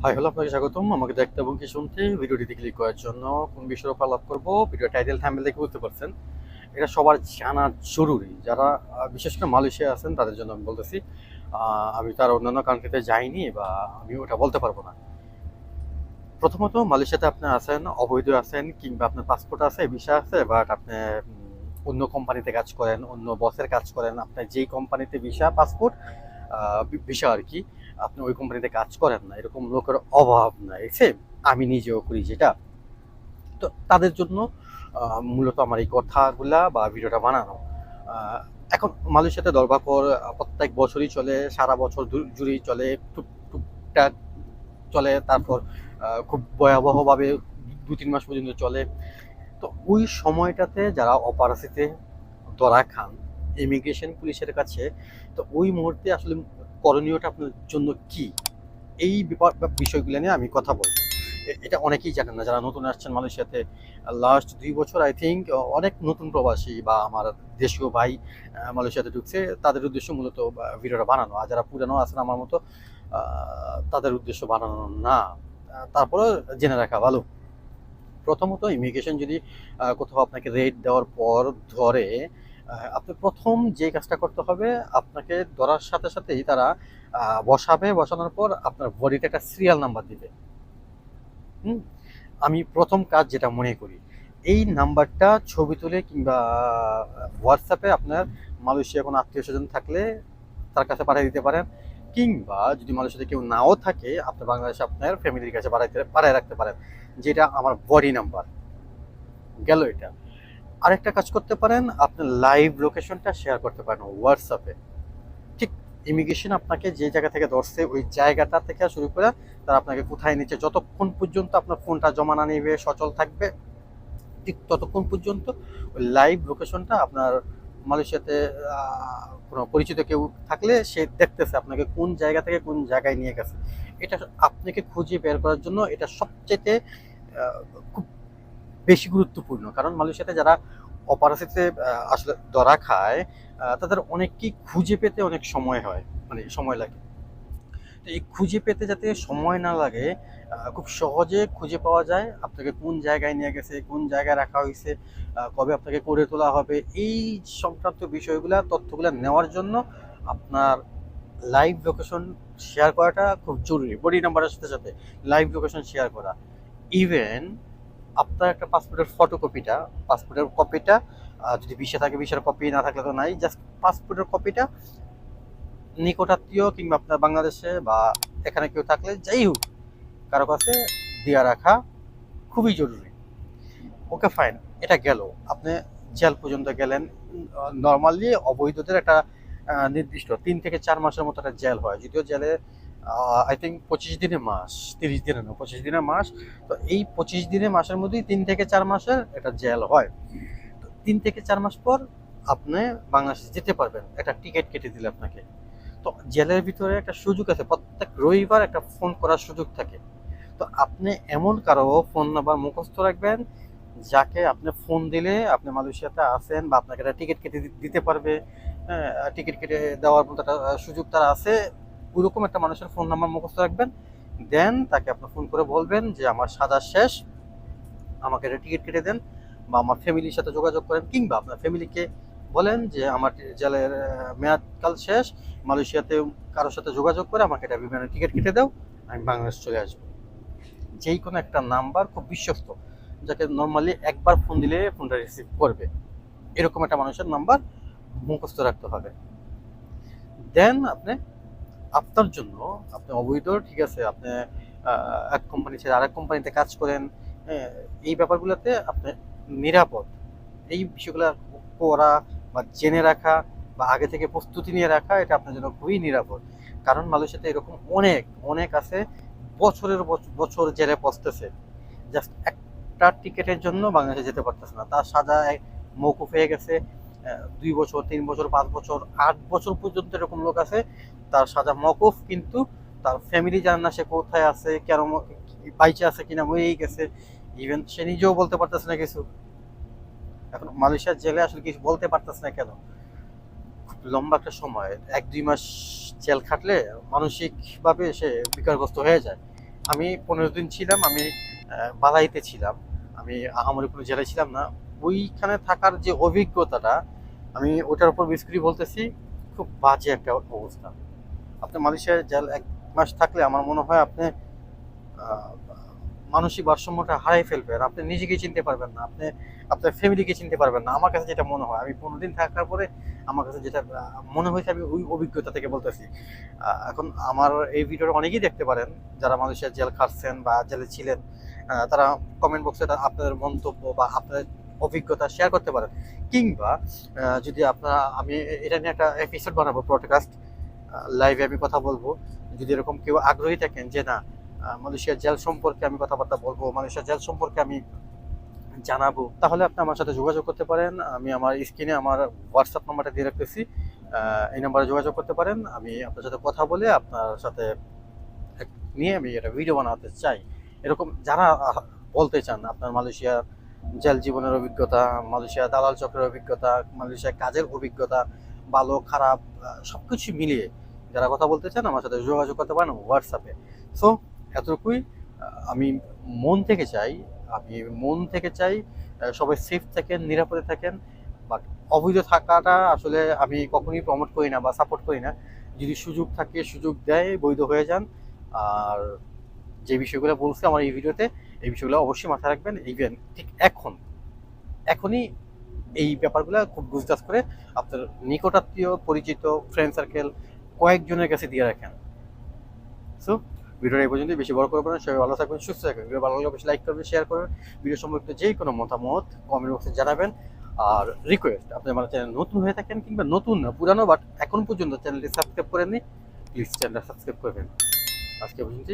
Hi hello, আপনাকে স্বাগতম আমাকে দেখতে এবং কি শুনতে। ভিডিওটিতে ক্লিক করার জন্য কোন বিষয়ের উপর আলাপ করবো ভিডিও টাইটেল থাম্বনেল দেখে বুঝতে পারছেন। এটা সবার জানা জরুরি। যারা বিশেষ করে মালয়েশিয়া আছেন তাদের জন্য আমি বলতেছি। আমি তার অন্যান্য কান্ট্রিতে যাইনি বা আমি ওটা বলতে পারবো না। প্রথমত মালয়েশিয়াতে আপনি আছেন, অবৈধ আছেন, কিংবা আপনার পাসপোর্ট আছে, ভিসা আছে, বাট আপনি অন্য কোম্পানিতে কাজ করেন, অন্য বসের কাজ করেন। আপনার যেই কোম্পানিতে ভিসা পাসপোর্ট ভিসা আর কি, আপনি ওই কোম্পানিতে কাজ করেন না, এরকম লোকের অভাব নাই। সেম আমি নিজেও করি যেটা। তো তাদের জন্য মূলত আমার এই কথাগুলা বা ভিডিওটা বানানো। আহ, এখন মালয়েশিয়াতে দরবাকর প্রত্যেক বছরই চলে, সারা বছর জুড়েই চলে, টুকটাক চলে। তারপর খুব ভয়াবহভাবে 2-3 মাস পর্যন্ত চলে। তো ওই সময়টাতে যারা অপারেশিতে ধরা খান ইমিগ্রেশন পুলিশের কাছে, তো ওই মুহূর্তে আসলে করণীয়টা আপনার জন্য কি, এই বিষয়গুলো নিয়ে আমি কথা বলবো। এটা অনেকেই জানেন না যারা নতুন আসছেন মালয়েশিয়াতে। লাস্ট 2 বছর আই থিঙ্ক অনেক নতুন প্রবাসী বা আমার দেশীয় ভাই মালয়েশিয়াতে ঢুকছে, তাদের উদ্দেশ্য মূলত ভিডিওটা বানানো। আর যারা পুরানো আছেন আমার মতো, তাদের উদ্দেশ্য বানানো না। তারপরে জেনে রাখা ভালো। প্রথমত ইমিগ্রেশন যদি কোথাও আপনাকে রেড দেওয়ার পর ধরে, আপনি প্রথম যে কাজটা করতে হবে, আপনাকে ধরার সাথে সাথেই তারা বসাবে। বসানোর পর আপনার বডিতে একটা সিরিয়াল নাম্বার দিবে। হুম, আমি প্রথম কাজ যেটা মনে করি, এই নাম্বারটা ছবি তুলে কিংবা হোয়াটসঅ্যাপে আপনার মালয়েশিয়া কোনো আত্মীয় স্বজন থাকলে তার কাছে পাঠিয়ে দিতে পারেন, কিংবা যদি মালয়েশিয়াতে কেউ নাও থাকে আপনি বাংলাদেশে আপনার ফ্যামিলির কাছে পাঠিয়ে রাখতে পারেন, যেটা আমার বডি নাম্বার গেল এটা। আরেকটা কাজ করতে পারেন, আপনি লাইভ লোকেশনটা শেয়ার করতে পারেন হোয়াটসঅ্যাপে। ঠিক ইমিগ্রেশন আপনাকে যে জায়গা থেকে ধরছে ওই জায়গাটা থেকে শুরু করে তারা আপনাকে কোথায় নিচ্ছে, যতক্ষণ পর্যন্ত আপনার ফোনটা জমা না নিবে, সচল থাকবে, ঠিক ততক্ষণ পর্যন্ত ওই লাইভ লোকেশনটা আপনার মালয়েশিয়াতে কোনো পরিচিত কেউ থাকলে সে দেখতেছে আপনাকে কোন জায়গা থেকে কোন জায়গায় নিয়ে গেছে। এটা আপনাকে খুঁজে বের করার জন্য এটা সবচেয়ে খুব বেশি গুরুত্বপূর্ণ। কারণ মালয়েশিয়াতে যারা অপারেশিতে আসলে ধরা খায়, তাদের অনেককেই খুঁজে পেতে অনেক সময় হয়, মানে সময় লাগে। তো এই খুঁজে পেতে যাতে সময় না লাগে, খুব সহজে খুঁজে পাওয়া যায় আপনাকে কোন জায়গায় নিয়ে গেছে, কোন জায়গায় রাখা হয়েছে, কবে আপনাকে করে তোলা হবে, এই সংক্রান্ত বিষয়গুলো তথ্যগুলো নেওয়ার জন্য আপনার লাইভ লোকেশন শেয়ার করাটা খুব জরুরি। বডি নাম্বারের সাথে সাথে লাইভ লোকেশন শেয়ার করা। ইভেন আপনার একটা পাসপোর্টের কপিটা, যদি ভিসা থাকে ভিসার কপি, না থাকলে তো নাই, জাস্ট পাসপোর্টের কপিটা নিকটাত্মীয় কিংবা আপনার বাংলাদেশে বা এখানে কেউ থাকলে যাই হোক কারো কাছে দিয়ে রাখা খুবই জরুরি। ওকে ফাইন, এটা গেল। আপনি জেল পর্যন্ত গেলেন। নর্মালি অবৈধদের একটা নির্দিষ্ট 3 থেকে 4 মাসের মতো একটা জেল হয়, যদিও জেলে আই থিঙ্ক 25 দিনে মাস, 30 দিনে না, 25 দিনে মাস। তো এই 25 দিনে মাসের মধ্যেই 3 থেকে 4 মাসের একটা জেল হয়। তো 3 থেকে 4 মাস পর আপনি বাংলাদেশে যেতে পারবেন, একটা টিকিট কেটে দিলে আপনাকে। তো জেলের ভিতরে একটা সুযোগ আছে, প্রত্যেক রবিবার একটা ফোন করার সুযোগ থাকে। তো আপনি এমন কারো ফোন নাম্বার মুখস্থ রাখবেন, যাকে আপনি ফোন দিলে আপনি মালয়েশিয়াতে আছেন বা আপনাকে একটা টিকিট কেটে দিতে পারবে। হ্যাঁ, টিকিট কেটে দেওয়ার মতো একটা সুযোগ তার আছে। ওইরকম একটা মানুষের ফোন নাম্বার মুখস্থ রাখবেন। দেন তাকে আপনি ফোন করে বলবেন যে আমার সাজা শেষ, আমাকে একটা টিকিট কেটে দেন। বা আমার ফ্যামিলির সাথে যোগাযোগ করেন, কিংবা আপনার ফ্যামিলিকে বলেন যে আমার জেলের মেয়াদকাল শেষ, মালয়েশিয়াতে কারোর সাথে যোগাযোগ করে আমাকে একটা বিমানের টিকিট কেটে দাও, আমি বাংলাদেশ চলে আসবো। যেই কোনো একটা নাম্বার খুব বিশ্বস্ত, যাকে নর্মালি একবার ফোন দিলে ফোনটা রিসিভ করবে, এরকম একটা মানুষের নাম্বার মুখস্থ রাখতে হবে। দেন আপনি আপনার জন্য, আপনি অবৈধ ঠিক আছে, আপনি এক কোম্পানি ছেড়ে আরেক কোম্পানিতে কাজ করেন, হ্যাঁ, এই ব্যাপারগুলোতে আপনি নিরাপদ। এই বিষয়গুলো করা বা জেনে রাখা বা আগে থেকে প্রস্তুতি নিয়ে রাখা, এটা আপনার জন্য খুবই নিরাপদ। কারণ মালয়েশিয়াতে এরকম অনেক অনেক আছে, বছরের বছর জেলে পচতেছে, জাস্ট একটা টিকেটের জন্য বাংলাদেশে যেতে পারতেছে না, তার সাজা মৌকুফ হয়ে গেছে। 2 বছর, 3 বছর, 5 বছর, 8 বছর পর্যন্ত এরকম লোক আছে, তার সাজা মৌকুফ, কিন্তু তার ফ্যামিলি জানে না সে কোথায় আছে, কেন বাইচে আছে কিনা, মরেই গেছে। ইভেন সে নিজেও বলতে পারতেছে না কিছু। এখন মালয়েশিয়ার জেলে আসলে কিছু বলতে পারতেছে না কেন? খুব লম্বা একটা সময়, 1-2 মাস জেল খাটলে মানসিক ভাবে সে বিকারগ্রস্ত হয়ে যায়। আমি 15 দিন ছিলাম, আমি বালাইতে ছিলাম, আমি আহামরি কোনো জেলায় ছিলাম না। ওইখানে থাকার যে অভিজ্ঞতাটা, আমি ওটার উপর বেস করে বলতেছি, খুব বাজে একটা অবস্থা। আপনি মালয়েশিয়ায় 1 মাস থাকলে আমার মনে হয় আপনি আহ, মানসিক ভারসাম্যটা হারিয়ে ফেলবেন, আপনি নিজেকে চিনতে পারবেন না, আপনি আপনার ফ্যামিলিকে চিনতে পারবেন না। আমার কাছে যেটা মনে হয়, আমি 15 দিন থাকার পরে আমার কাছে যেটা মনে হয়েছে, আমি ওই অভিজ্ঞতা থেকে বলতেছি। এখন আমার এই ভিডিওটা অনেকেই দেখতে পারেন যারা মালয়েশিয়ার জেল খাটছেন বা জেলে ছিলেন। তারা কমেন্ট বক্সে আপনাদের মন্তব্য বা আপনাদের অভিজ্ঞতা শেয়ার করতে পারেন, কিংবা যদি আপনারা, আমি এটা নিয়ে একটা এপিসোড বানাবো, পডকাস্ট লাইভে আমি কথা বলবো। যদি এরকম কেউ আগ্রহী থাকেন যে না, মালয়েশিয়ার জেল সম্পর্কে আমি কথাবার্তা বলবো, মালয়েশিয়ার জেল সম্পর্কে আমি জানাবো, তাহলে আপনি আমার সাথে যোগাযোগ করতে পারেন। আমি আমার স্ক্রিনে আমার হোয়াটসঅ্যাপ নাম্বারটা দিয়ে রাখতেছি, এই নাম্বারে যোগাযোগ করতে পারেন। আমি আপনার সাথে কথা বলে আপনার সাথে নিয়ে আমি একটা ভিডিও বানাতে চাই। এরকম যারা বলতে চান আপনার মালয়েশিয়ার জেল জীবনের অভিজ্ঞতা, মালয়েশিয়া দালাল চক্রের অভিজ্ঞতা, মালয়েশিয়ার কাজের অভিজ্ঞতা, ভালো খারাপ সবকিছু মিলিয়ে যারা কথা বলতে চান, আমার সাথে যোগাযোগ করতে পারেন হোয়াটসঅ্যাপে। সো এতটুকুই। আমি মন থেকে চাই, আমি মন থেকে চাই সবাই সেফ থাকেন, নিরাপদে থাকেন। বাট অবৈধ থাকাটা আসলে আমি কখনোই প্রমোট করি না বা সাপোর্ট করি না। যদি সুযোগ থাকে, সুযোগ দেয়, বৈধ হয়ে যান। আর যে বিষয়গুলো বলছি আমার এই ভিডিওতে, এই বিষয়গুলো অবশ্যই মাথায় রাখবেন। ইভেন ঠিক এখনই এই ব্যাপারগুলো খুব গুজগাছ করে আপনার নিকটাত্মীয়, পরিচিত, ফ্রেন্ড সার্কেল কয়েকজনের কাছে দিয়ে রাখেন। সো ভিডিওটা এই পর্যন্ত, বেশি বড় করবেন না। সবাই ভালো থাকবেন, সুস্থ থাকবেন। ভিডিও ভালো লাগলে অবশ্যই লাইক করবেন, শেয়ার করবেন। ভিডিও সম্পর্কিত যে কোনো মতামত কমেন্ট বক্সে জানাবেন। আর রিকোয়েস্ট, আপনি আমার চ্যানেল নতুন হয়ে থাকেন, কিংবা নতুন না পুরানো বাট এখন পর্যন্ত চ্যানেলটি সাবস্ক্রাইব করেননি, প্লিজ চ্যানেলটা সাবস্ক্রাইব করবেন। আজকে পর্যন্ত।